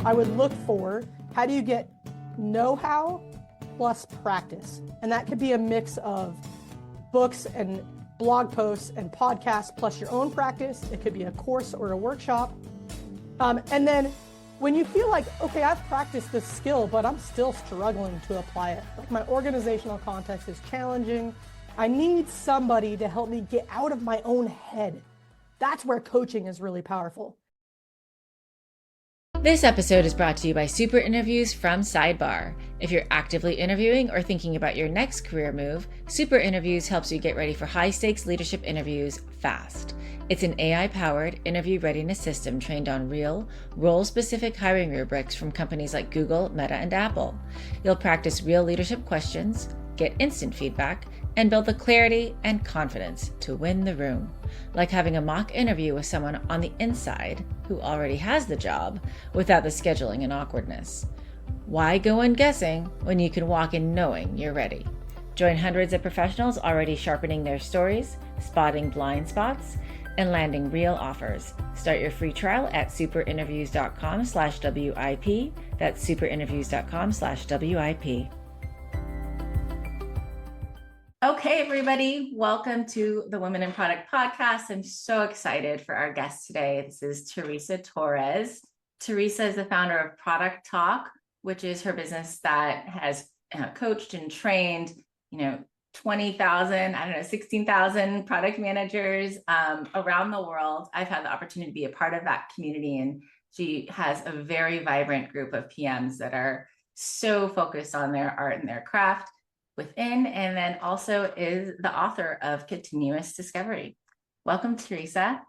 I would look for how do you get know-how plus practice. And that could be a mix of books and blog posts and podcasts plus your own practice. It could be a course or a workshop. And then when you feel like, okay, I've practiced this skill, but I'm still struggling to apply it. Like my organizational context is challenging. I need somebody to help me get out of my own head. That's where coaching is really powerful. This episode is brought to you by SuperInterviews from Sidebar. If you're actively interviewing or thinking about your next career move, SuperInterviews helps you get ready for high-stakes leadership interviews fast. It's an AI-powered interview readiness system trained on real, role-specific hiring rubrics from companies like Google, Meta, and Apple. You'll practice real leadership questions, get instant feedback, and build the clarity and confidence to win the room. Like having a mock interview with someone on the inside who already has the job without the scheduling and awkwardness. Why go in guessing when you can walk in knowing you're ready? Join hundreds of professionals already sharpening their stories, spotting blind spots, and landing real offers. Start your free trial at superinterviews.com/WIP. That's superinterviews.com/WIP. Okay, everybody, welcome to the Women in Product podcast. I'm so excited for our guest today. This is Teresa Torres. Teresa is the founder of Product Talk, which is her business that has coached and trained, 20,000, 16,000 product managers around the world. I've had the opportunity to be a part of that community, and she has a very vibrant group of PMs that are so focused on their art and their craft within, and then also is the author of Continuous Discovery. Welcome, Teresa.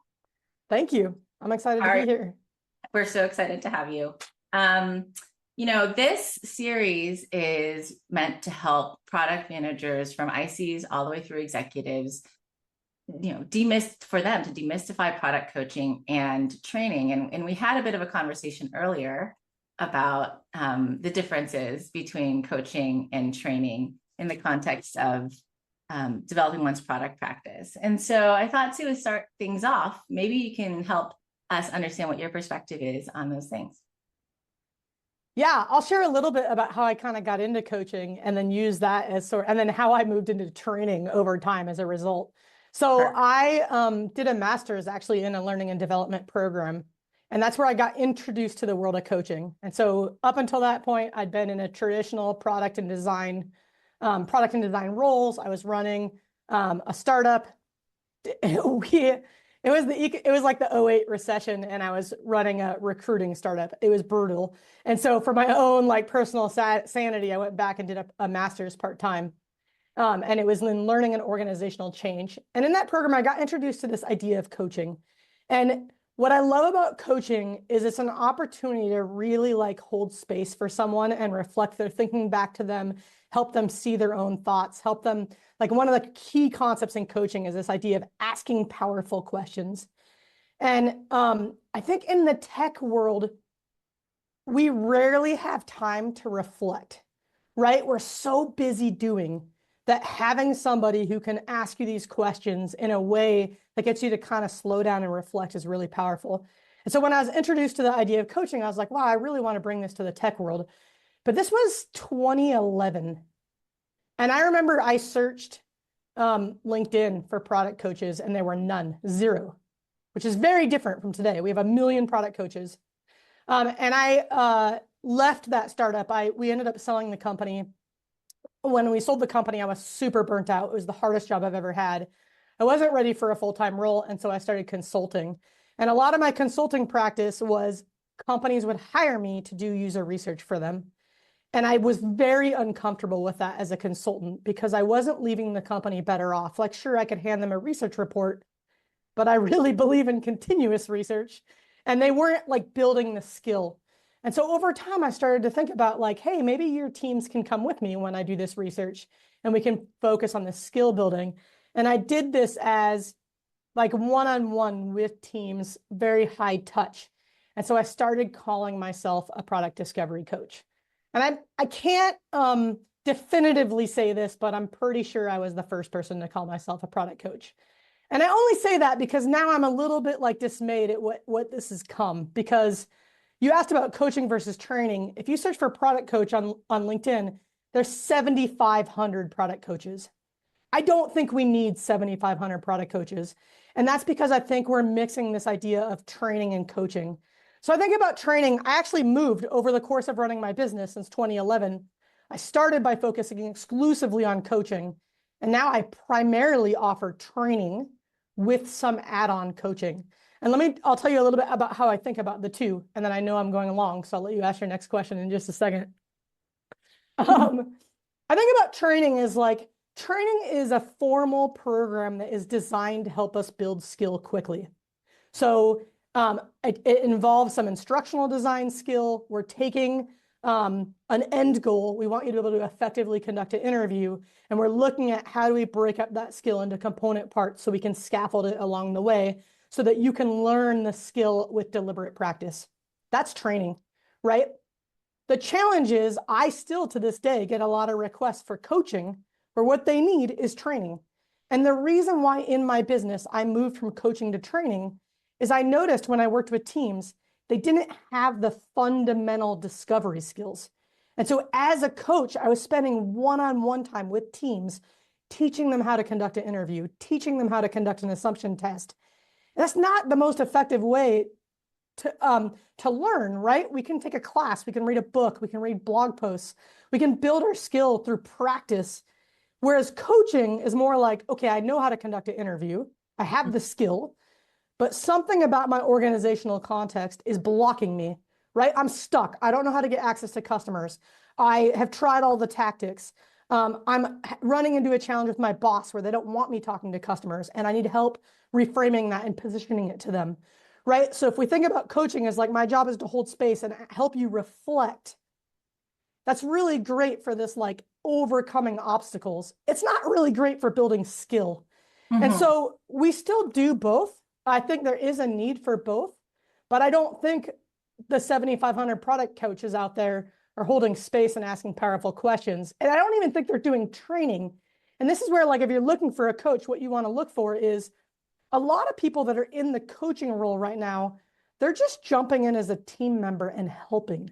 Thank you. I'm excited to be here. We're so excited to have you. This series is meant to help product managers from ICs all the way through executives, demystify product coaching and training. And we had a bit of a conversation earlier about the differences between coaching and training in the context of developing one's product practice. And so I thought to start things off, maybe you can help us understand what your perspective is on those things. Yeah, I'll share a little bit about how I kind of got into coaching and then use that as and then how I moved into training over time as a result. So sure. I did a master's actually in a learning and development program. And that's where I got introduced to the world of coaching. And so up until that point, I'd been in a traditional product and design roles. I was running a startup. It was like the 2008 recession, and I was running a recruiting startup. It was brutal. And so for my own personal sanity, I went back and did a master's part-time. And it was in learning and organizational change. And in that program, I got introduced to this idea of coaching. And what I love about coaching is it's an opportunity to really hold space for someone and reflect their thinking back to them, help them see their own thoughts, help them. One of the key concepts in coaching is this idea of asking powerful questions. And I think in the tech world, we rarely have time to reflect, right? We're so busy doing that having somebody who can ask you these questions in a way that gets you to kind of slow down and reflect is really powerful. And so when I was introduced to the idea of coaching, I was like, wow, I really want to bring this to the tech world. But this was 2011. And I remember I searched LinkedIn for product coaches, and there were none, zero, which is very different from today. We have 1 million product coaches. And I left that startup. We ended up selling the company. When we sold the company, I was super burnt out. It was the hardest job I've ever had. I wasn't ready for a full-time role, and so I started consulting. And a lot of my consulting practice was companies would hire me to do user research for them. And I was very uncomfortable with that as a consultant because I wasn't leaving the company better off. Sure, I could hand them a research report, but I really believe in continuous research. And they weren't building the skill. And so over time, I started to think about hey, maybe your teams can come with me when I do this research and we can focus on the skill building. And I did this as one-on-one with teams, very high touch. And so I started calling myself a product discovery coach. And I can't definitively say this, but I'm pretty sure I was the first person to call myself a product coach. And I only say that because now I'm a little bit dismayed at what this has come, because You asked about coaching versus training. If you search for product coach on LinkedIn, there's 7,500 product coaches. I don't think we need 7,500 product coaches. And that's because I think we're mixing this idea of training and coaching. So I think about training. I actually moved over the course of running my business since 2011. I started by focusing exclusively on coaching. And now I primarily offer training with some add-on coaching. And I'll tell you a little bit about how I think about the two. And then I know I'm going along, so I'll let you ask your next question in just a second. I think about training as like, training is a formal program that is designed to help us build skill quickly. So it involves some instructional design skill. We're taking an end goal. We want you to be able to effectively conduct an interview. And we're looking at how do we break up that skill into component parts so we can scaffold it along the way so that you can learn the skill with deliberate practice. That's training, right? The challenge is I still to this day get a lot of requests for coaching where what they need is training. And the reason why in my business I moved from coaching to training is I noticed when I worked with teams, they didn't have the fundamental discovery skills. And so as a coach, I was spending one-on-one time with teams, teaching them how to conduct an interview, teaching them how to conduct an assumption test. And that's not the most effective way to learn, right? We can take a class, we can read a book, we can read blog posts, we can build our skill through practice. Whereas coaching is more like, okay, I know how to conduct an interview, I have the skill, but something about my organizational context is blocking me, right? I'm stuck. I don't know how to get access to customers. I have tried all the tactics. I'm running into a challenge with my boss where they don't want me talking to customers, and I need help reframing that and positioning it to them, right? So if we think about coaching as like my job is to hold space and help you reflect, that's really great for this like overcoming obstacles. It's not really great for building skill. And so we still do both. I think there is a need for both, but I don't think the 7,500 product coaches out there are holding space and asking powerful questions. And I don't even think they're doing training. And this is where, like, if you're looking for a coach, what you want to look for is a lot of people that are in the coaching role right now, they're just jumping in as a team member and helping.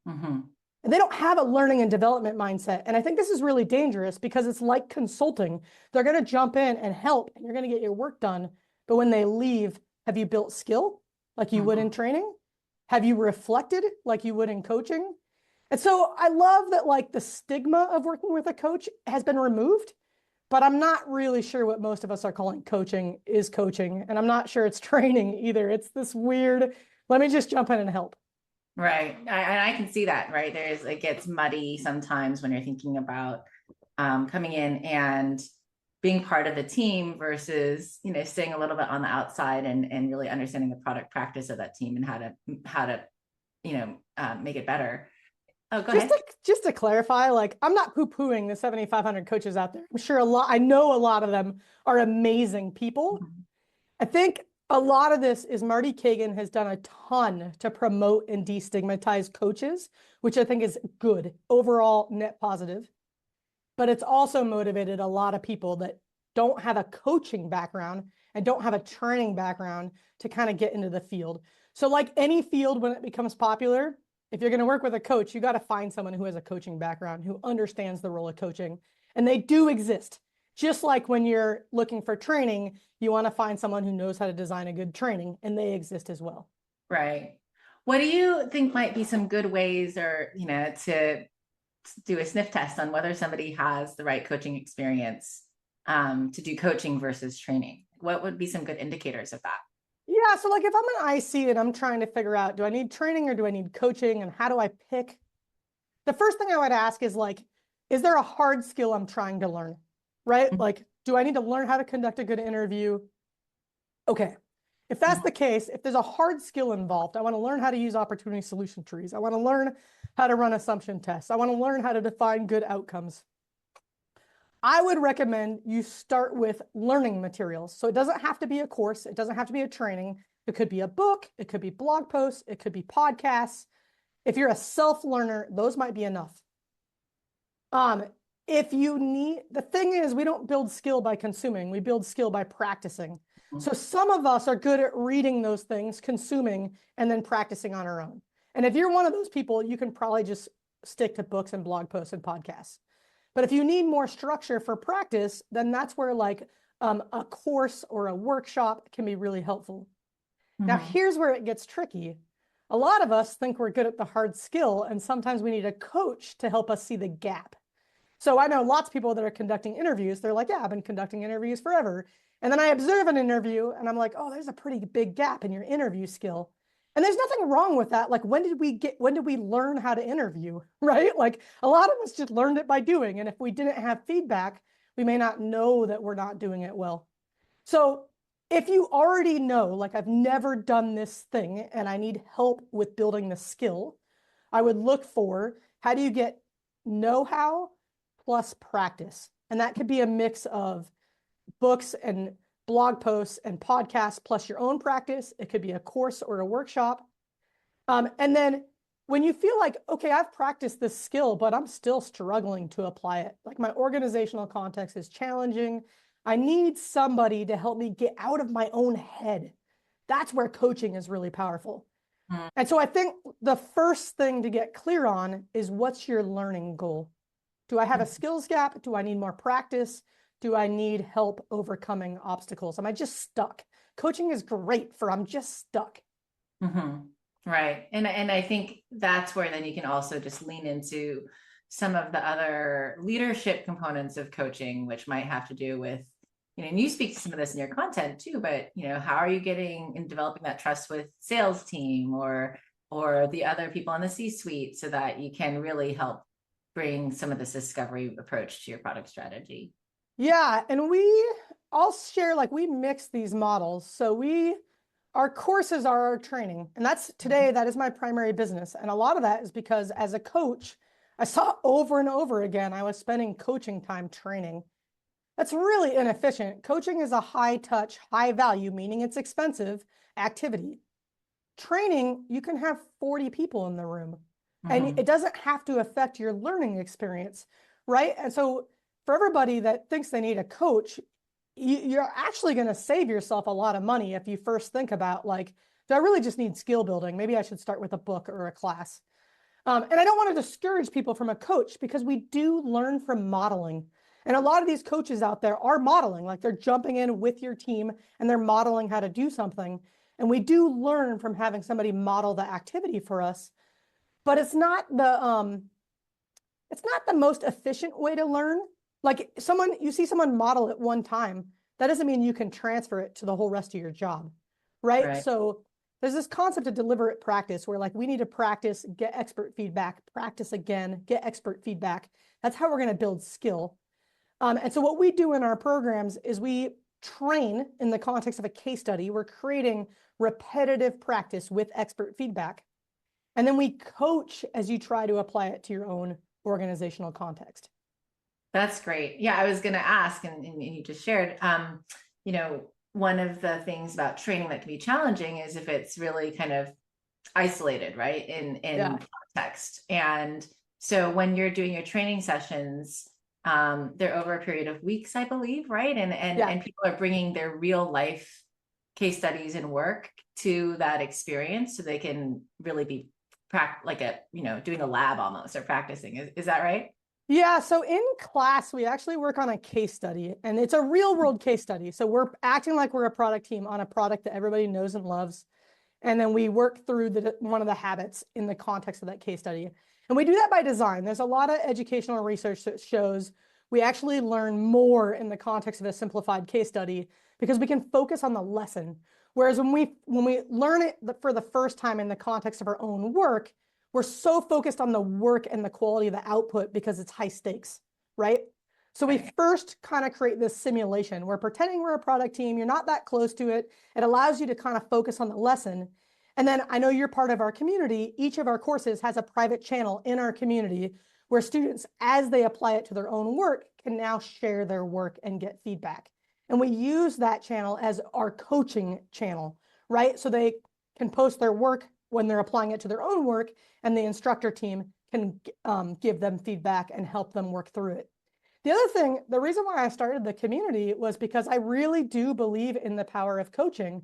And they don't have a learning and development mindset. And I think this is really dangerous because it's like consulting. They're going to jump in and help, and you're going to get your work done. But when they leave, have you built skill like you would in training? Have you reflected like you would in coaching? And so I love that like the stigma of working with a coach has been removed, but I'm not really sure what most of us are calling coaching is coaching. And I'm not sure it's training either. It's this weird, let me just jump in and help. Right. I can see that, right? It gets muddy sometimes when you're thinking about coming in and being part of the team versus, staying a little bit on the outside and really understanding the product practice of that team and how to make it better. Oh, go ahead. Just to clarify, like, I'm not poo-pooing the 7,500 coaches out there. I'm sure I know a lot of them are amazing people. I think a lot of this is Marty Kagan has done a ton to promote and destigmatize coaches, which I think is good, overall net positive. But it's also motivated a lot of people that don't have a coaching background and don't have a training background to kind of get into the field. So like any field, when it becomes popular, if you're going to work with a coach, you got to find someone who has a coaching background, who understands the role of coaching. And they do exist. Just like when you're looking for training, you want to find someone who knows how to design a good training, and they exist as well. Right. What do you think might be some good ways or, to do a sniff test on whether somebody has the right coaching experience to do coaching versus training? What would be some good indicators of that? Yeah, so like if I'm an IC and I'm trying to figure out, do I need training or do I need coaching, and how do I pick? The first thing I would ask is like, is there a hard skill I'm trying to learn, right? Like, do I need to learn how to conduct a good interview? Okay. If that's the case, if there's a hard skill involved, I want to learn how to use opportunity solution trees. I want to learn how to run assumption tests. I want to learn how to define good outcomes. I would recommend you start with learning materials. So it doesn't have to be a course. It doesn't have to be a training. It could be a book. It could be blog posts. It could be podcasts. If you're a self-learner, those might be enough. If you need, the thing is, we don't build skill by consuming. We build skill by practicing. So some of us are good at reading those things, consuming, and then practicing on our own. And if you're one of those people, you can probably just stick to books and blog posts and podcasts. But if you need more structure for practice, then that's where like a course or a workshop can be really helpful. Now, here's where it gets tricky. A lot of us think we're good at the hard skill, and sometimes we need a coach to help us see the gap. So I know lots of people that are conducting interviews. They're like, yeah, I've been conducting interviews forever. And then I observe an interview and I'm like, oh, there's a pretty big gap in your interview skill. And there's nothing wrong with that. Like, when did we learn how to interview, right? Like, a lot of us just learned it by doing. And if we didn't have feedback, we may not know that we're not doing it well. So if you already know, like, I've never done this thing and I need help with building the skill, I would look for, how do you get know-how plus practice? And that could be a mix of books and blog posts and podcasts plus your own practice. It could be a course or a workshop. And then when you feel like, okay, I've practiced this skill, but I'm still struggling to apply it. Like, my organizational context is challenging. I need somebody to help me get out of my own head. That's where coaching is really powerful. And so I think the first thing to get clear on is, what's your learning goal? Do I have a skills gap? Do I need more practice? Do I need help overcoming obstacles? Am I just stuck? Coaching is great for I'm just stuck. Right. And I think that's where then you can also just lean into some of the other leadership components of coaching, which might have to do with, and you speak to some of this in your content too, but, how are you getting and developing that trust with sales team or the other people in the C-suite, so that you can really help bring some of this discovery approach to your product strategy? Yeah. And I'll share, like, we mix these models. So our courses are our training. And that is my primary business. And a lot of that is because as a coach, I saw over and over again, I was spending coaching time training. That's really inefficient. Coaching is a high touch, high value, meaning it's expensive activity. Training, you can have 40 people in the room and it doesn't have to affect your learning experience, right? And so for everybody that thinks they need a coach, you're actually going to save yourself a lot of money if you first think about, like, do I really just need skill building? Maybe I should start with a book or a class. And I don't want to discourage people from a coach, because we do learn from modeling. And a lot of these coaches out there are modeling, like they're jumping in with your team and they're modeling how to do something. And we do learn from having somebody model the activity for us, but it's not the most efficient way to learn. Like, you see someone model it one time, that doesn't mean you can transfer it to the whole rest of your job, right? So there's this concept of deliberate practice where, like, we need to practice, get expert feedback, practice again, get expert feedback. That's how we're going to build skill. And so what we do in our programs is we train in the context of a case study. We're creating repetitive practice with expert feedback. And then we coach as you try to apply it to your own organizational context. That's great. Yeah, I was going to ask, and you just shared, one of the things about training that can be challenging is if it's really kind of isolated, right, in context. And so when you're doing your training sessions, they're over a period of weeks, I believe, right? And people are bringing their real life case studies and work to that experience, so they can really be doing a lab almost, or practicing. Is that right? Yeah, so in class, we actually work on a case study, and it's a real world case study. So we're acting like we're a product team on a product that everybody knows and loves. And then we work through one of the habits in the context of that case study. And we do that by design. There's a lot of educational research that shows we actually learn more in the context of a simplified case study, because we can focus on the lesson. Whereas when we learn it for the first time in the context of our own work, we're so focused on the work and the quality of the output because it's high stakes, right? So we first kind of create this simulation. We're pretending we're a product team. You're not that close to it. It allows you to kind of focus on the lesson. And then, I know you're part of our community. Each of our courses has a private channel in our community where students, as they apply it to their own work, can now share their work and get feedback. And we use that channel as our coaching channel, right? So they can post their work when they're applying it to their own work, and the instructor team can give them feedback and help them work through it. The other thing, the reason why I started the community was because I really do believe in the power of coaching,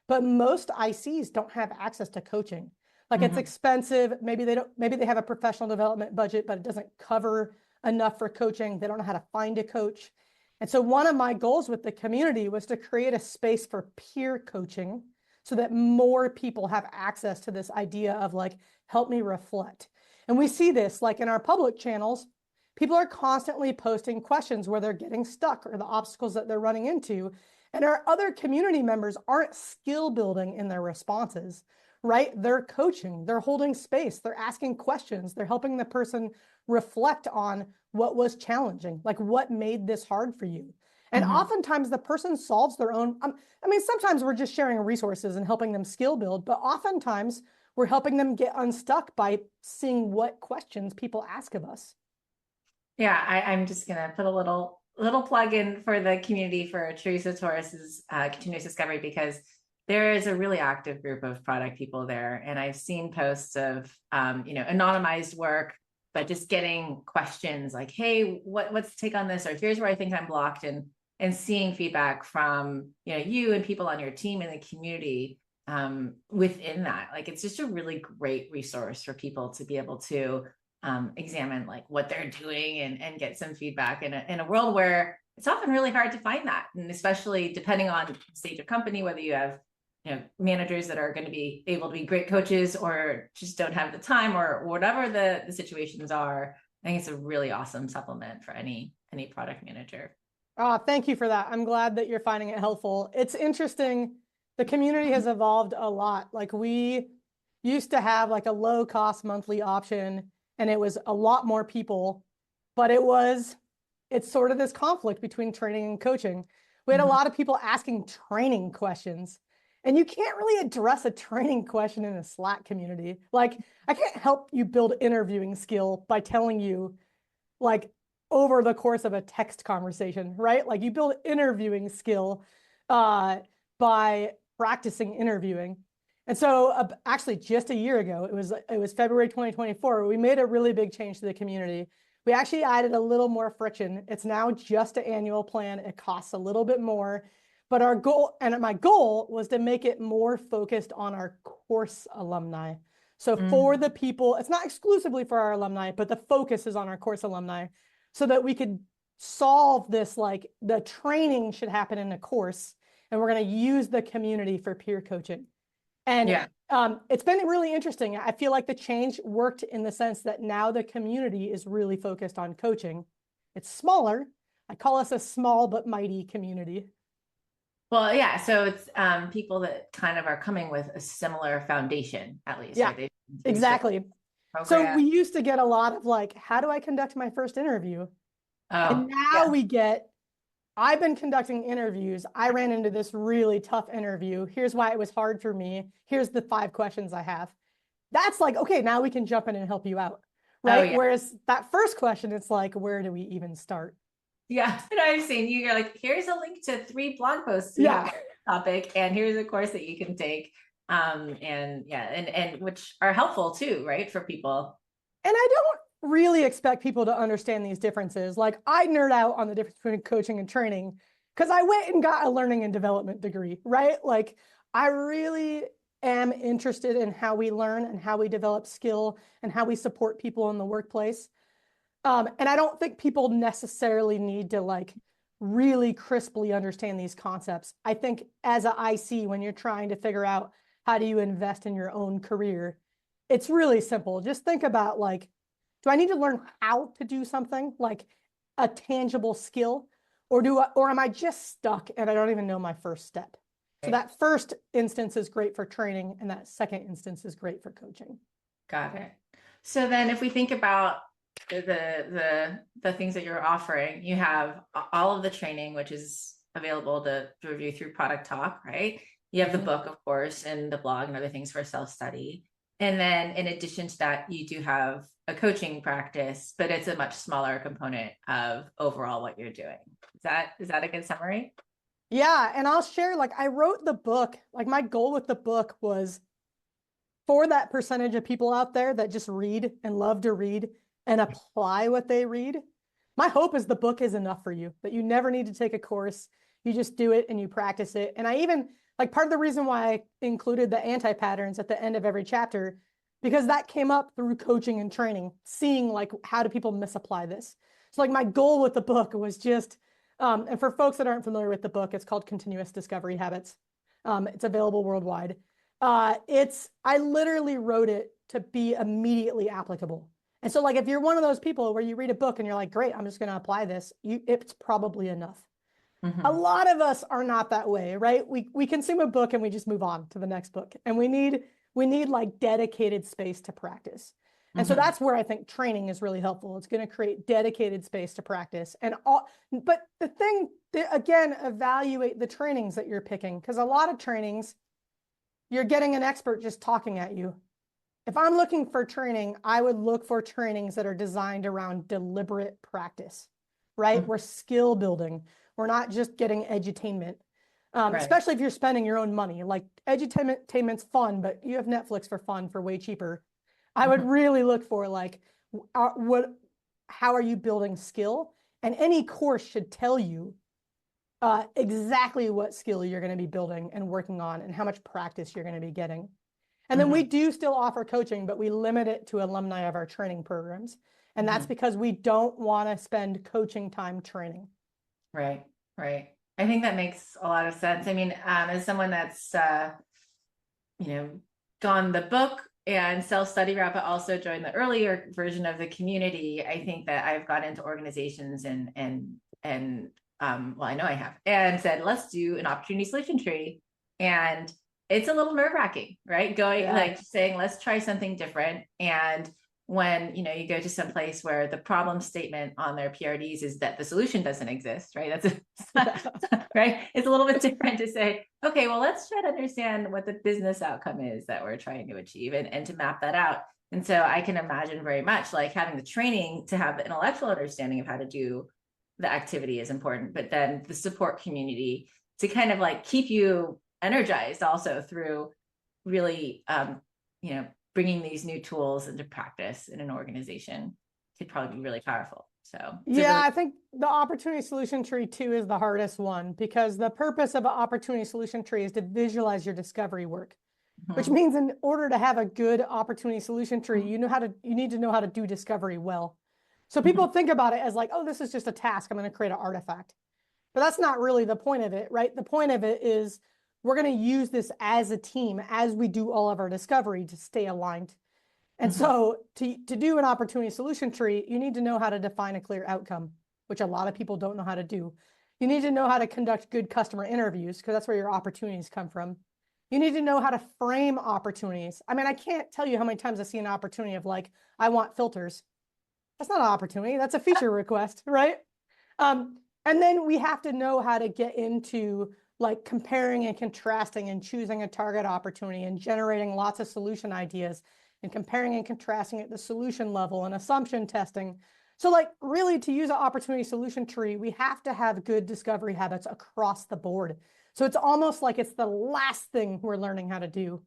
but most ICs don't have access to coaching. Like it's Mhm. expensive. Maybe they have a professional development budget, but it doesn't cover enough for coaching. They don't know how to find a coach. And so one of my goals with the community was to create a space for peer coaching so that more people have access to this idea of like, help me reflect. And we see this like in our public channels, people are constantly posting questions where they're getting stuck or the obstacles that they're running into. And our other community members aren't skill building in their responses, right? They're coaching, they're holding space, they're asking questions, they're helping the person reflect on what was challenging, like what made this hard for you. And oftentimes the person solves their own. I mean, sometimes we're just sharing resources and helping them skill build, but oftentimes we're helping them get unstuck by seeing what questions people ask of us. Yeah, I'm just gonna put a little plug in for the community for Teresa Torres's continuous discovery, because there is a really active group of product people there, and I've seen posts of anonymized work, but just getting questions like, "Hey, what's the take on this?" or "Here's where I think I'm blocked," and seeing feedback from you and people on your team and the community within that. Like it's just a really great resource for people to be able to examine like what they're doing and get some feedback in a world where it's often really hard to find that, and especially depending on stage of company, whether you have managers that are going to be able to be great coaches or just don't have the time or whatever the situations are. I think it's a really awesome supplement for any product manager. Oh, thank you for that. I'm glad that you're finding it helpful. It's interesting. The community has evolved a lot. Like we used to have like a low cost monthly option and it was a lot more people, but it's sort of this conflict between training and coaching. We had a lot of people asking training questions, and you can't really address a training question in a Slack community. Like I can't help you build interviewing skill by telling you like over the course of a text conversation, right? Like you build interviewing skill by practicing interviewing. And so actually just a year ago, it was February 2024, we made a really big change to the community. We actually added a little more friction. It's now just an annual plan. It costs a little bit more, but my goal was to make it more focused on our course alumni. So for the people, it's not exclusively for our alumni, but the focus is on our course alumni so that we could solve this, like the training should happen in a course and we're going to use the community for peer coaching. And it's been really interesting. I feel like the change worked in the sense that now the community is really focused on coaching. It's smaller. I call us a small but mighty community. Well, yeah. So it's people that kind of are coming with a similar foundation, at least. Yeah, Right? exactly. So we used to get a lot of like, how do I conduct my first interview? And now I've been conducting interviews. I ran into this really tough interview. Here's why it was hard for me. Here's the 5 questions I have. That's like, okay, now we can jump in and help you out. Right. Whereas that first question, it's like, where do we even start? Yeah. And I've seen you're like, here's a link to 3 blog posts about the topic, and here's a course that you can take. And which are helpful too, right? For people. And I don't really expect people to understand these differences. Like I nerd out on the difference between coaching and training because I went and got a learning and development degree, right? Like I really am interested in how we learn and how we develop skill and how we support people in the workplace. And I don't think people necessarily need to like really crisply understand these concepts. I think as an IC, when you're trying to figure out how do you invest in your own career, it's really simple. Just think about like, do I need to learn how to do something like a tangible skill, or am I just stuck and I don't even know my first step? So that first instance is great for training, and that second instance is great for coaching. Got it. So then, if we think about the things that you're offering, you have all of the training, which is available to review through Product Talk, right? You have the book, of course, and the blog and other things for self-study. And then in addition to that, you do have a coaching practice, but it's a much smaller component of overall what you're doing. Is that a good summary? Yeah. And I'll share, like I wrote the book, like my goal with the book was for that percentage of people out there that just read and love to read and apply what they read. My hope is the book is enough for you, that you never need to take a course. You just do it and you practice it. And I even, like part of the reason why I included the anti-patterns at the end of every chapter because that came up through coaching and training, seeing like how do people misapply this. So like my goal with the book was just, and for folks that aren't familiar with the book, it's called Continuous Discovery Habits. It's available worldwide. I literally wrote it to be immediately applicable. And so like if you're one of those people where you read a book and you're like, great, I'm just going to apply this, it's probably enough. A lot of us are not that way, right? We consume a book and we just move on to the next book. And we need like dedicated space to practice. And so that's where I think training is really helpful. It's going to create dedicated space to practice. But the thing, again, evaluate the trainings that you're picking, because a lot of trainings, you're getting an expert just talking at you. If I'm looking for training, I would look for trainings that are designed around deliberate practice, right? We're skill building. We're not just getting edutainment. Especially if you're spending your own money. Like edutainment's fun, but you have Netflix for fun for way cheaper. I would really look for like, how are you building skill? And any course should tell you exactly what skill you're going to be building and working on and how much practice you're going to be getting. And then we do still offer coaching, but we limit it to alumni of our training programs. And that's because we don't want to spend coaching time training. Right. I think that makes a lot of sense. I mean, as someone that's, gone the book and self-study route, but also joined the earlier version of the community, I think that I've got into organizations and well, I know I have, and said, let's do an opportunity solution tree. And it's a little nerve-wracking, right? Like saying, let's try something different. And when, you go to some place where the problem statement on their PRDs is that the solution doesn't exist, right? Right. It's a little bit different to say, okay, well, let's try to understand what the business outcome is that we're trying to achieve and to map that out. And so I can imagine very much like having the training to have the intellectual understanding of how to do the activity is important, but then the support community to kind of like keep you energized also through really, bringing these new tools into practice in an organization could probably be really powerful. So yeah, I think the opportunity solution tree too is the hardest one, because the purpose of an opportunity solution tree is to visualize your discovery work, which means in order to have a good opportunity solution tree, you need to know how to do discovery well. So people think about it as like, oh, this is just a task. I'm going to create an artifact. But that's not really the point of it, right? The point of it is we're going to use this as a team as we do all of our discovery to stay aligned. And so to do an opportunity solution tree, you need to know how to define a clear outcome, which a lot of people don't know how to do. You need to know how to conduct good customer interviews, because that's where your opportunities come from. You need to know how to frame opportunities. I mean, I can't tell you how many times I see an opportunity of like, I want filters. That's not an opportunity. That's a feature request, right? And then we have to know how to get into like comparing and contrasting and choosing a target opportunity and generating lots of solution ideas and comparing and contrasting at the solution level and assumption testing. So like really to use an opportunity solution tree, we have to have good discovery habits across the board. So it's almost like it's the last thing we're learning how to do.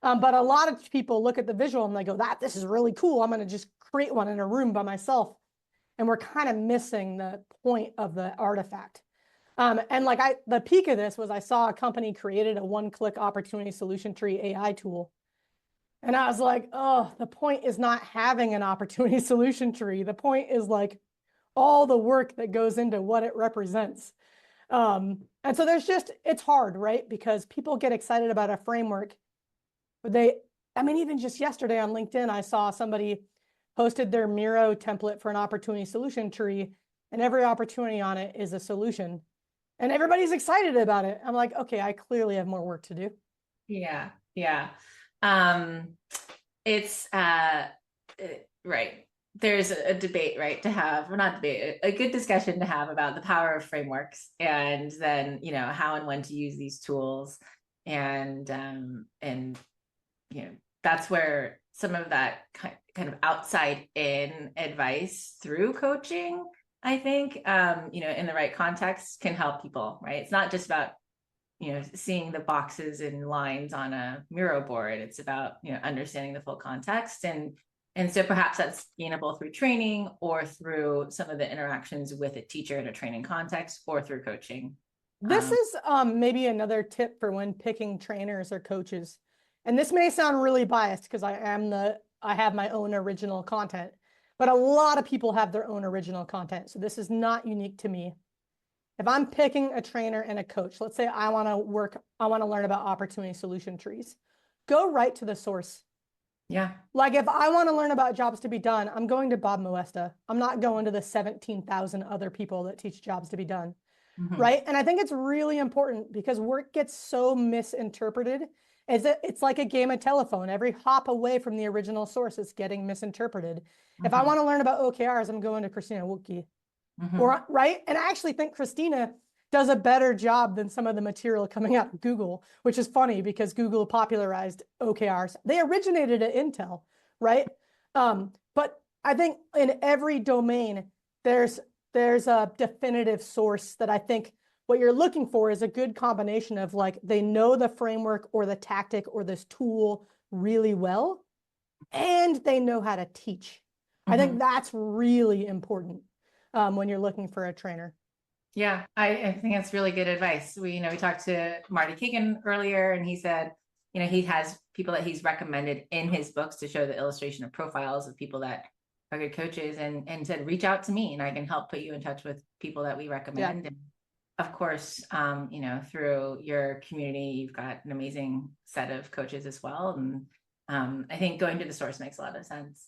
But a lot of people look at the visual and they go, this is really cool. I'm going to just create one in a room by myself. And we're kind of missing the point of the artifact. And like the peak of this was I saw a company created a one-click opportunity solution tree AI tool. And I was like, oh, the point is not having an opportunity solution tree. The point is like all the work that goes into what it represents. And so it's hard, right? Because people get excited about a framework, but even just yesterday on LinkedIn, I saw somebody posted their Miro template for an opportunity solution tree, and every opportunity on it is a solution. And everybody's excited about it. I'm like, okay, I clearly have more work to do. Yeah. It's right. There's a debate, right, to have, or not debate, a good discussion to have about the power of frameworks, and then how and when to use these tools, and that's where some of that kind of outside in advice through coaching, I think, in the right context can help people, right? It's not just about seeing the boxes and lines on a Miro board. It's about understanding the full context, and so perhaps that's gainable through training or through some of the interactions with a teacher in a training context or through coaching. This is maybe another tip for when picking trainers or coaches and this may sound really biased because I have my own original content, but a lot of people have their own original content. So this is not unique to me. If I'm picking a trainer and a coach, let's say I want to learn about opportunity solution trees, go right to the source. Yeah. Like if I want to learn about jobs to be done, I'm going to Bob Moesta. I'm not going to the 17,000 other people that teach jobs to be done. Right. And I think it's really important because work gets so misinterpreted. It's like a game of telephone. Every hop away from the original source is getting misinterpreted. If I want to learn about OKRs, I'm going to Christina Wilkie. Or right. And I actually think Christina does a better job than some of the material coming out of Google, which is funny because Google popularized OKRs. They originated at Intel, right? But I think in every domain, there's a definitive source that I think what you're looking for is a good combination of like they know the framework or the tactic or this tool really well, and they know how to teach. I think that's really important when you're looking for a trainer. Yeah, I think that's really good advice. We talked to Marty Kagan earlier, and he said, he has people that he's recommended in his books to show the illustration of profiles of people that are good coaches, and said, reach out to me and I can help put you in touch with people that we recommend. Yeah. And of course, through your community, you've got an amazing set of coaches as well. And I think going to the source makes a lot of sense.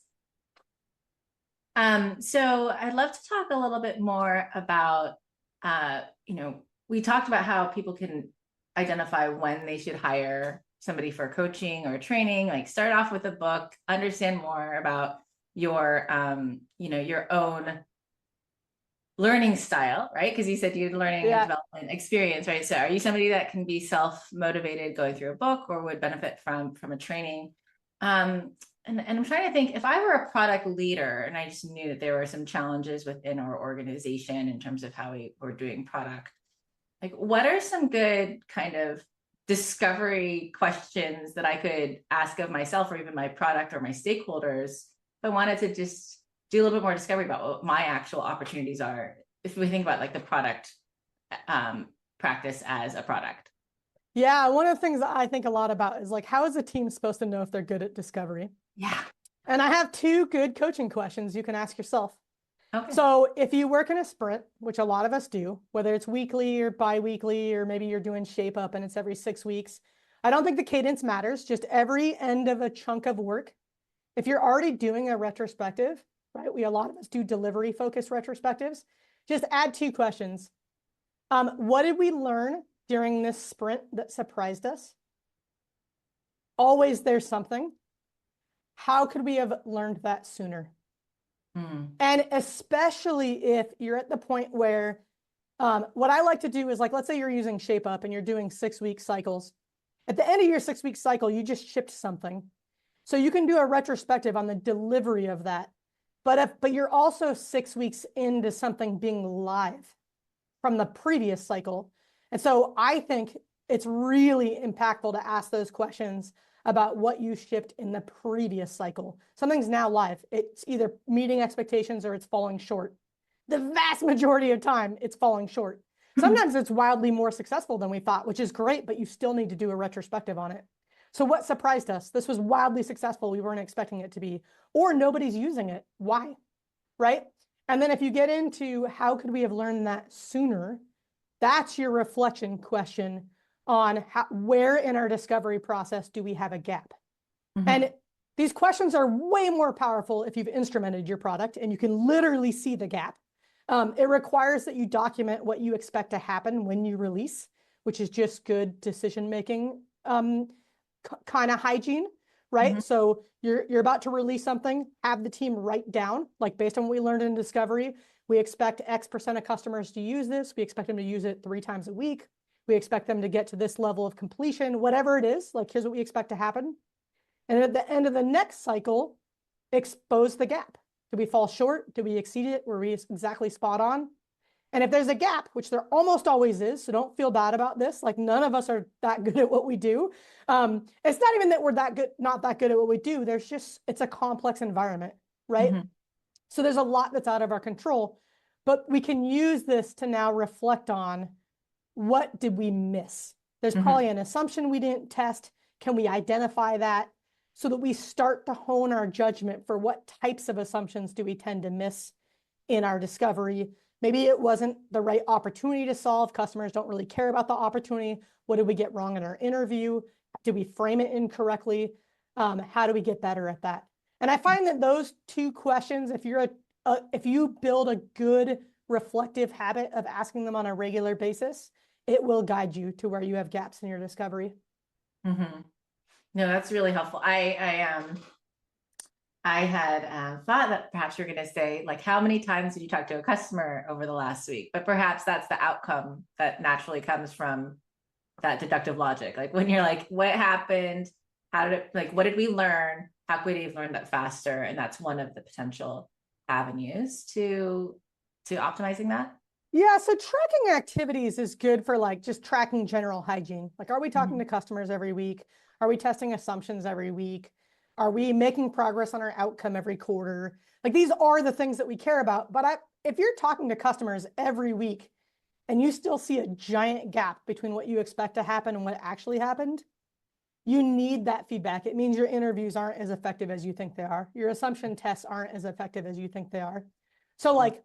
So I'd love to talk a little bit more about, we talked about how people can identify when they should hire somebody for coaching or training, like start off with a book, understand more about your, your own learning style, right? Because you said you had learning and development experience, right? So are you somebody that can be self-motivated going through a book or would benefit from a training? And I'm trying to think, if I were a product leader and I just knew that there were some challenges within our organization in terms of how we were doing product, like what are some good kind of discovery questions that I could ask of myself or even my product or my stakeholders if I wanted to just do a little bit more discovery about what my actual opportunities are, if we think about like the product practice as a product? Yeah, one of the things that I think a lot about is like, how is a team supposed to know if they're good at discovery? Yeah. And I have two good coaching questions you can ask yourself. Okay. So if you work in a sprint, which a lot of us do, whether it's weekly or bi-weekly, or maybe you're doing shape up and it's every 6 weeks, I don't think the cadence matters, just every end of a chunk of work. If you're already doing a retrospective, right? A lot of us do delivery focused retrospectives. Just add two questions. What did we learn during this sprint that surprised us? Always there's something. How could we have learned that sooner? And especially if you're at the point where what I like to do is like, let's say you're using Shape Up and you're doing 6-week cycles. At the end of your 6-week cycle, you just shipped something. So you can do a retrospective on the delivery of that. But you're also 6 weeks into something being live from the previous cycle. And so I think it's really impactful to ask those questions about what you shipped in the previous cycle. Something's now live. It's either meeting expectations or it's falling short. The vast majority of time, it's falling short. Sometimes it's wildly more successful than we thought, which is great, but you still need to do a retrospective on it. So what surprised us? This was wildly successful. We weren't expecting it to be, or nobody's using it. Why? Right? And then if you get into how could we have learned that sooner, that's your reflection question on where in our discovery process do we have a gap? And these questions are way more powerful if you've instrumented your product and you can literally see the gap. It requires that you document what you expect to happen when you release, which is just good decision-making kind of hygiene, right? So you're about to release something, have the team write down, like based on what we learned in discovery, we expect X% of customers to use this. We expect them to use it 3 times a week. We expect them to get to this level of completion, whatever it is, like here's what we expect to happen. And at the end of the next cycle, expose the gap. Did we fall short? Did we exceed it? Were we exactly spot on? And if there's a gap, which there almost always is, so don't feel bad about this. Like none of us are that good at what we do. It's not even that we're not that good at what we do. It's a complex environment, right? So there's a lot that's out of our control, but we can use this to now reflect on what did we miss? There's probably an assumption we didn't test. Can we identify that so that we start to hone our judgment for what types of assumptions do we tend to miss in our discovery? Maybe it wasn't the right opportunity to solve. Customers don't really care about the opportunity. What did we get wrong in our interview? Did we frame it incorrectly? How do we get better at that? And I find that those two questions, if you build a good reflective habit of asking them on a regular basis, it will guide you to where you have gaps in your discovery. Mm-hmm. No, that's really helpful. I had thought that perhaps you're going to say, like, how many times did you talk to a customer over the last week? But perhaps that's the outcome that naturally comes from that deductive logic. Like when you're like, what happened? How did it, like, what did we learn? How could we have learned that faster? And that's one of the potential avenues to optimizing that. Yeah, so tracking activities is good for like just tracking general hygiene. Like, are we talking to customers every week? Are we testing assumptions every week? Are we making progress on our outcome every quarter? Like, these are the things that we care about. But if you're talking to customers every week and you still see a giant gap between what you expect to happen and what actually happened, you need that feedback. It means your interviews aren't as effective as you think they are. Your assumption tests aren't as effective as you think they are. So like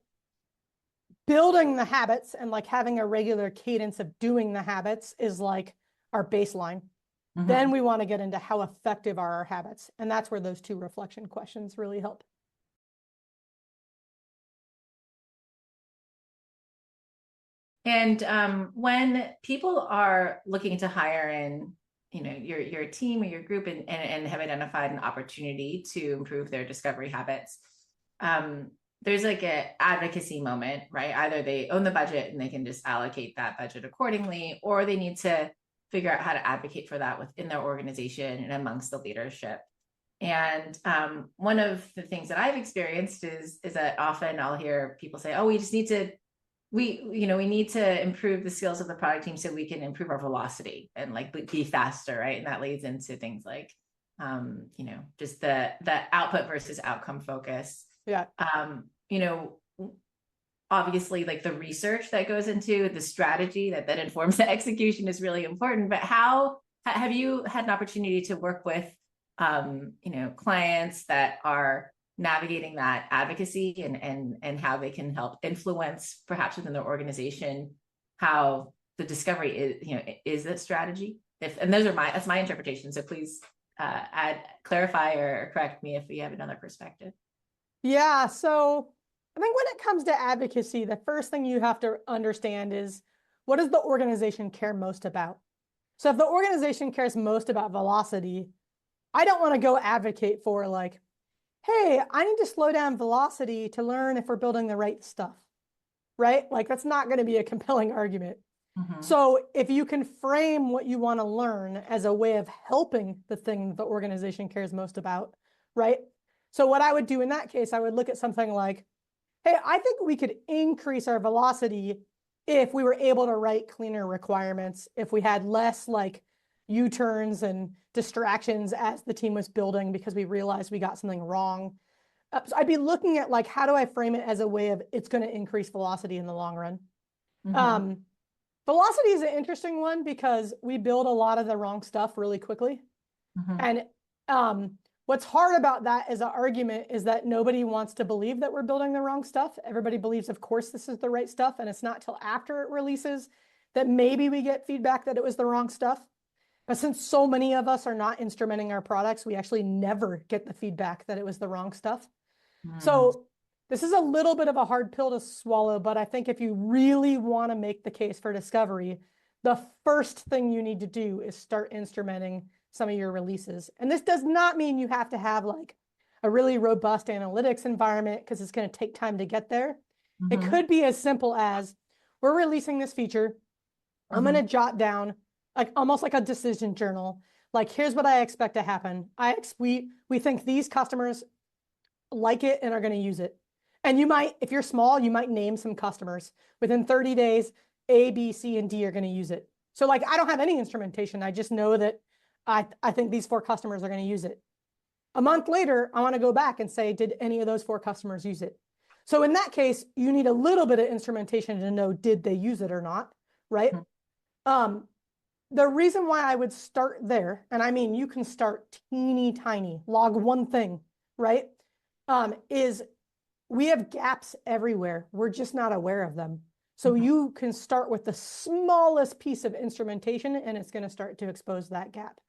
building the habits and like having a regular cadence of doing the habits is like our baseline. Then we want to get into how effective are our habits. And that's where those two reflection questions really help. And when people are looking to hire in, you know, your team or your group and have identified an opportunity to improve their discovery habits, there's like an advocacy moment, right? Either they own the budget and they can just allocate that budget accordingly, or they need to figure out how to advocate for that within their organization and amongst the leadership. And one of the things that I've experienced is that often I'll hear people say, oh, we need to improve the skills of the product team so we can improve our velocity and like be faster, right? And that leads into things like, just the output versus outcome focus. Yeah. Obviously, like the research that goes into the strategy that informs the execution is really important. But how have you had an opportunity to work with, clients that are navigating that advocacy and how they can help influence perhaps within their organization how the discovery is that strategy? That's my interpretation. So please clarify or correct me if you have another perspective. Yeah, so I think when it comes to advocacy, the first thing you have to understand is, what does the organization care most about? So if the organization cares most about velocity, I don't want to go advocate for like, hey, I need to slow down velocity to learn if we're building the right stuff, right? Like, that's not going to be a compelling argument. So if you can frame what you want to learn as a way of helping the thing the organization cares most about, right? So what I would do in that case, I would look at something like, hey, I think we could increase our velocity if we were able to write cleaner requirements, if we had less like U-turns and distractions as the team was building because we realized we got something wrong. So I'd be looking at like, how do I frame it as a way of it's going to increase velocity in the long run? Velocity is an interesting one because we build a lot of the wrong stuff really quickly. And what's hard about that as an argument is that nobody wants to believe that we're building the wrong stuff. Everybody believes, of course, this is the right stuff. And it's not till after it releases that maybe we get feedback that it was the wrong stuff. But since so many of us are not instrumenting our products, we actually never get the feedback that it was the wrong stuff. So this is a little bit of a hard pill to swallow, but I think if you really want to make the case for discovery, the first thing you need to do is start instrumenting some of your releases. And this does not mean you have to have like a really robust analytics environment because it's going to take time to get there. It could be as simple as, we're releasing this feature. I'm going to jot down like almost like a decision journal. Like, here's what I expect to happen. We think these customers like it and are going to use it. And you might, if you're small, you might name some customers. Within 30 days, A, B, C, and D are going to use it. So like, I don't have any instrumentation. I just know that I think these 4 customers are going to use it. A month later, I want to go back and say, did any of those 4 customers use it? So in that case, you need a little bit of instrumentation to know, did they use it or not, right? the reason why I would start there, and I mean, you can start teeny tiny, log one thing, right? Is we have gaps everywhere. We're just not aware of them. So you can start with the smallest piece of instrumentation and it's going to start to expose that gap.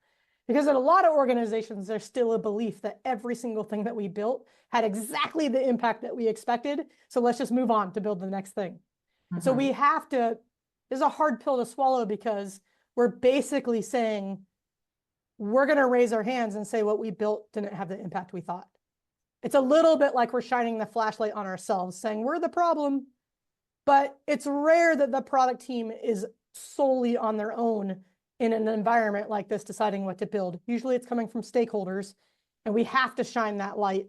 Because in a lot of organizations, there's still a belief that every single thing that we built had exactly the impact that we expected. So let's just move on to build the next thing. So we have to, it's a hard pill to swallow because we're basically saying, we're going to raise our hands and say what we built didn't have the impact we thought. It's a little bit like we're shining the flashlight on ourselves, saying we're the problem. But it's rare that the product team is solely on their own in an environment like this, deciding what to build. Usually it's coming from stakeholders, and we have to shine that light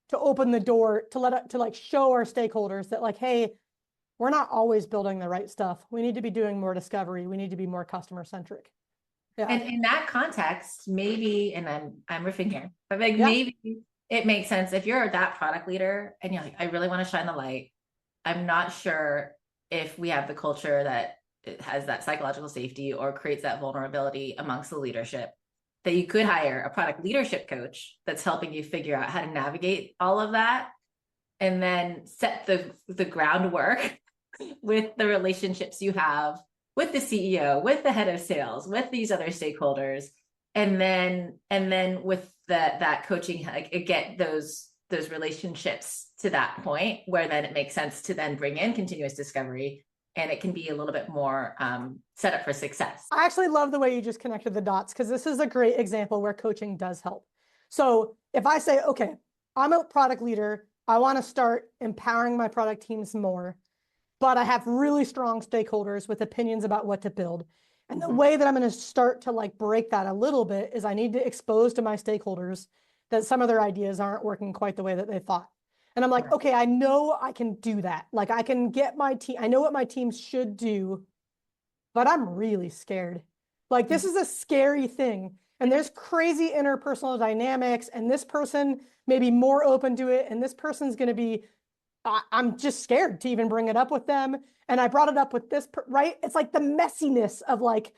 to open the door to like show our stakeholders that like, hey, we're not always building the right stuff. We need to be doing more discovery. We need to be more customer centric. Yeah. And in that context, maybe, and I'm riffing here, but like maybe it makes sense if you're that product leader and you're like, I really want to shine the light. I'm not sure if we have the culture that it has that psychological safety or creates that vulnerability amongst the leadership, that you could hire a product leadership coach that's helping you figure out how to navigate all of that and then set the groundwork with the relationships you have with the CEO, with the head of sales, with these other stakeholders, and then with that coaching, like, get those relationships to that point where then it makes sense to then bring in continuous discovery, and it can be a little bit more set up for success. I actually love the way you just connected the dots, because this is a great example where coaching does help. So if I say, okay, I'm a product leader, I want to start empowering my product teams more, but I have really strong stakeholders with opinions about what to build. And the way that I'm going to start to like break that a little bit is I need to expose to my stakeholders that some of their ideas aren't working quite the way that they thought. And I'm like, okay, I know I can do that. Like I can get my team, I know what my team should do, but I'm really scared. Like this is a scary thing. And there's crazy interpersonal dynamics, and this person may be more open to it, and this person's going to be, I'm just scared to even bring it up with them. And I brought it up with this, right? It's like the messiness of like,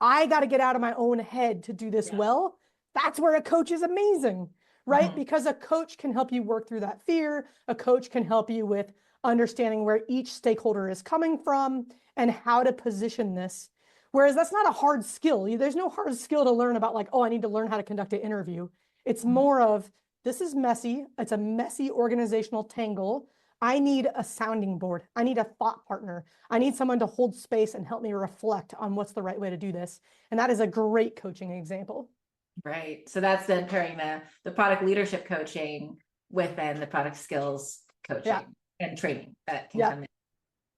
I got to get out of my own head to do this well. That's where a coach is amazing, right? Because a coach can help you work through that fear. A coach can help you with understanding where each stakeholder is coming from and how to position this. Whereas that's not a hard skill. There's no hard skill to learn about like, oh, I need to learn how to conduct an interview. It's more of, this is messy. It's a messy organizational tangle. I need a sounding board. I need a thought partner. I need someone to hold space and help me reflect on what's the right way to do this. And that is a great coaching example. Right. So that's then pairing the product leadership coaching with then the product skills coaching and training that can come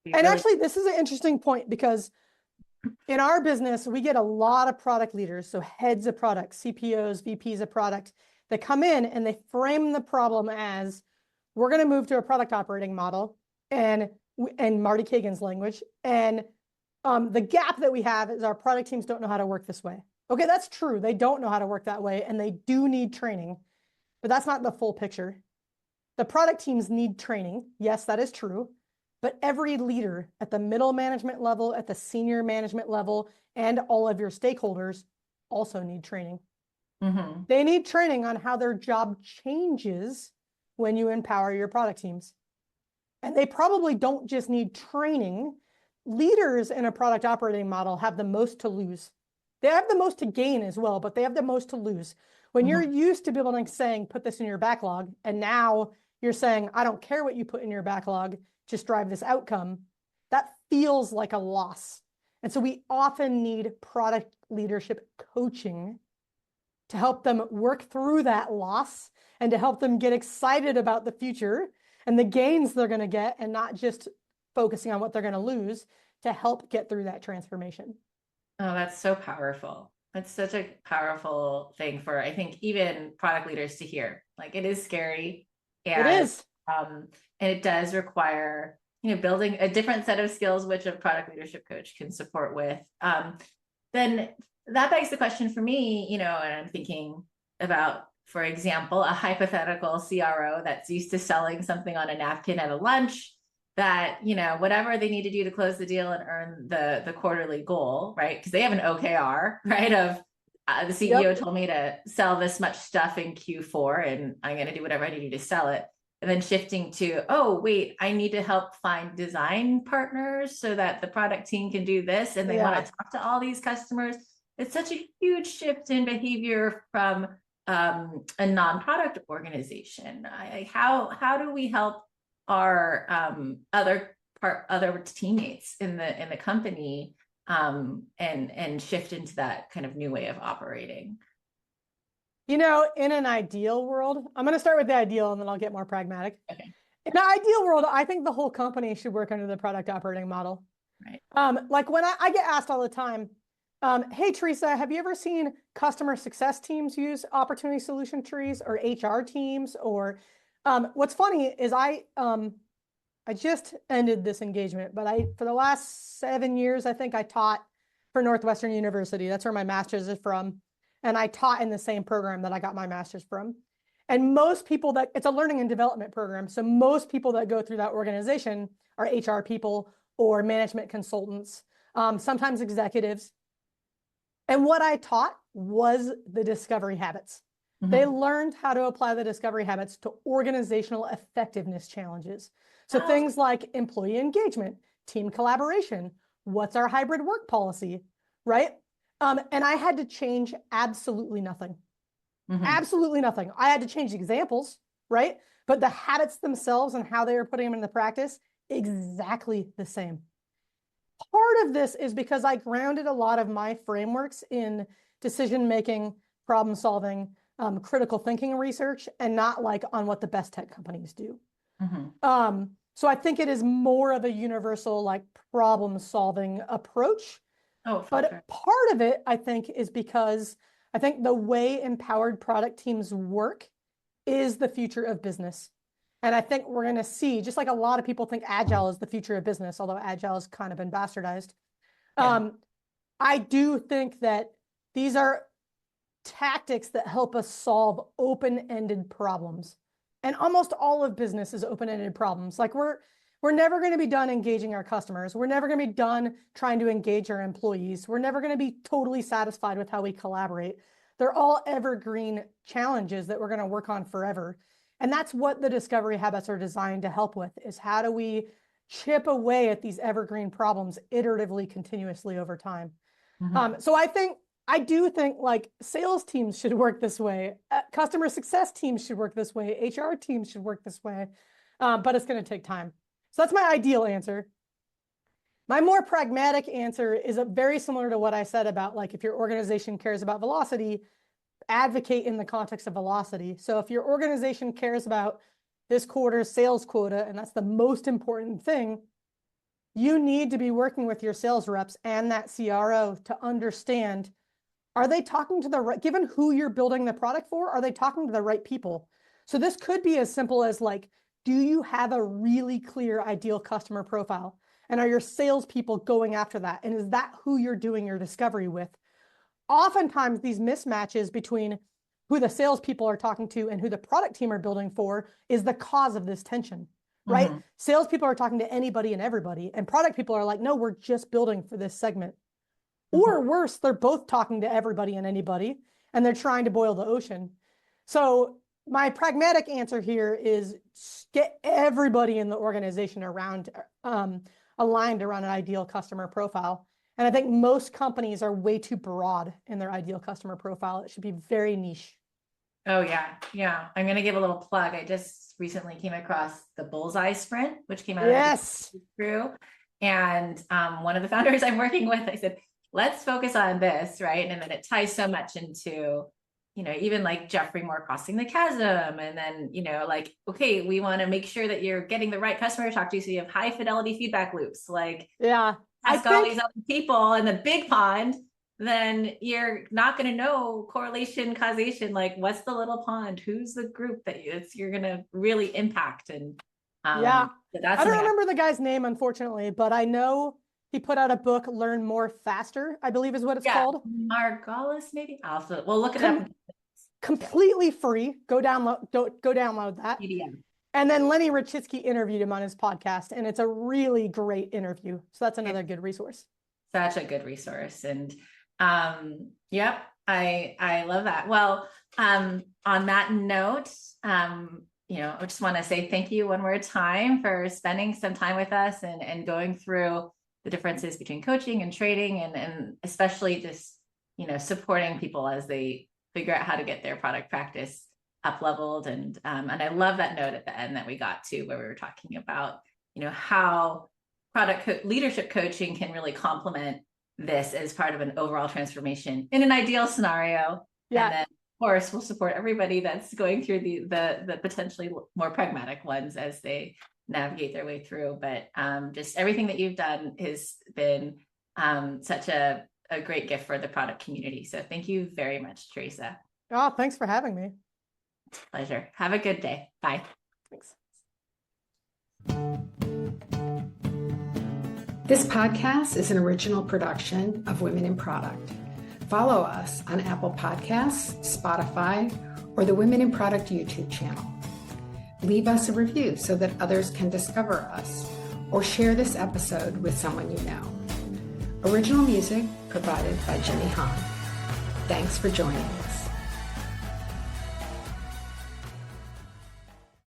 in. And actually, this is an interesting point, because in our business, we get a lot of product leaders, so heads of product, CPOs, VPs of product, that come in and they frame the problem as, we're going to move to a product operating model, and Marty Kagan's language. And the gap that we have is our product teams don't know how to work this way. Okay, that's true. They don't know how to work that way, and they do need training, but that's not the full picture. The product teams need training. Yes, that is true. But every leader at the middle management level, at the senior management level, and all of your stakeholders also need training. They need training on how their job changes when you empower your product teams. And they probably don't just need training. Leaders in a product operating model have the most to lose. They have the most to gain as well, but they have the most to lose. When you're used to building, saying, put this in your backlog, and now you're saying, I don't care what you put in your backlog, just drive this outcome, that feels like a loss. And so we often need product leadership coaching to help them work through that loss and to help them get excited about the future and the gains they're going to get, and not just focusing on what they're going to lose, to help get through that transformation. Oh, that's so powerful. That's such a powerful thing for, I think, even product leaders to hear. Like, it is scary. And, it is. And it does require, building a different set of skills, which a product leadership coach can support with. Then that begs the question for me, and I'm thinking about, for example, a hypothetical CRO that's used to selling something on a napkin at a lunch that, whatever they need to do to close the deal and earn the quarterly goal, right? Because they have an OKR, right? Of the CEO told me to sell this much stuff in Q4 and I'm going to do whatever I need to do to sell it. And then shifting to, oh, wait, I need to help find design partners so that the product team can do this. And they want to talk to all these customers. It's such a huge shift in behavior from a non-product organization. How do we help our other teammates in the company and shift into that kind of new way of operating? In an ideal world, I'm going to start with the ideal and then I'll get more pragmatic. Okay. In an ideal world, I think the whole company should work under the product operating model. Right. Like when I get asked all the time, hey, Teresa, have you ever seen customer success teams use opportunity solution trees or HR teams? Or what's funny is I just ended this engagement, but for the last 7 years, I think I taught for Northwestern University. That's where my master's is from. And I taught in the same program that I got my master's from. And most people it's a learning and development program. So most people that go through that organization are HR people or management consultants, sometimes executives. And what I taught was the discovery habits. Mm-hmm. They learned how to apply the discovery habits to organizational effectiveness challenges. So things like employee engagement, team collaboration, what's our hybrid work policy, right? And I had to change absolutely nothing. Mm-hmm. Absolutely nothing. I had to change the examples, right? But the habits themselves and how they were putting them into practice, exactly the same. Part of this is because I grounded a lot of my frameworks in decision-making, problem-solving, critical thinking research, and not like on what the best tech companies do. Mm-hmm. So I think it is more of a universal like problem-solving approach. But sure. Part of it, I think, is because I think the way empowered product teams work is the future of business. And I think we're going to see, just like a lot of people think agile is the future of business, although agile has kind of been bastardized. Yeah. I do think that these are tactics that help us solve open-ended problems. And almost all of business is open-ended problems. Like we're never going to be done engaging our customers. We're never going to be done trying to engage our employees. We're never going to be totally satisfied with how we collaborate. They're all evergreen challenges that we're going to work on forever. And that's what the discovery habits are designed to help with, is how do we chip away at these evergreen problems iteratively, continuously over time. Mm-hmm. So I do think like sales teams should work this way. Customer success teams should work this way. HR teams should work this way. But it's going to take time. So that's my ideal answer. My more pragmatic answer is very similar to what I said about like if your organization cares about velocity, advocate in the context of velocity. So if your organization cares about this quarter's sales quota, and that's the most important thing, you need to be working with your sales reps and that CRO to understand, are they talking to the right, given who you're building the product for, are they talking to the right people? So this could be as simple as like, do you have a really clear ideal customer profile? And are your salespeople going after that? And is that who you're doing your discovery with? Oftentimes, these mismatches between who the salespeople are talking to and who the product team are building for is the cause of this tension, right? Mm-hmm. Salespeople are talking to anybody and everybody, and product people are like, no, we're just building for this segment. Mm-hmm. Or worse, they're both talking to everybody and anybody, and they're trying to boil the ocean. So my pragmatic answer here is get everybody in the organization around, aligned around an ideal customer profile. And I think most companies are way too broad in their ideal customer profile. It should be very niche. Oh, yeah. Yeah. I'm going to give a little plug. I just recently came across the Bullseye Sprint, which came out of the crew. And one of the founders I'm working with, I said, let's focus on this, right? And then it ties so much into, even like Jeffrey Moore crossing the chasm. And then, like, okay, we want to make sure that you're getting the right customer to talk to. So you have high fidelity feedback loops. Like, yeah. Ask all these other people in the big pond, then you're not going to know correlation, causation. Like, what's the little pond? Who's the group that you're going to really impact? And yeah, I don't remember the guy's name, unfortunately, but I know he put out a book, Learn More Faster, I believe is what it's called. Margolis, maybe. We'll look it up. Completely free. Go download that. PDM. And then Lenny Rachitsky interviewed him on his podcast, and it's a really great interview. So that's another good resource. Such a good resource. And yep, I love that. Well, on that note, I just want to say thank you one more time for spending some time with us and going through the differences between coaching and trading, and especially just, supporting people as they figure out how to get their product practice up leveled. And I love that note at the end that we got to, where we were talking about, how product leadership coaching can really complement this as part of an overall transformation in an ideal scenario. Yeah. And then, of course, we'll support everybody that's going through the potentially more pragmatic ones as they navigate their way through. But just everything that you've done has been such a great gift for the product community. So thank you very much, Teresa. Oh, thanks for having me. Pleasure. Have a good day. Bye. Thanks. This podcast is an original production of Women in Product. Follow us on Apple Podcasts, Spotify, or the Women in Product YouTube channel. Leave us a review so that others can discover us, or share this episode with someone you know. Original music provided by Jimmy Hahn. Thanks for joining us.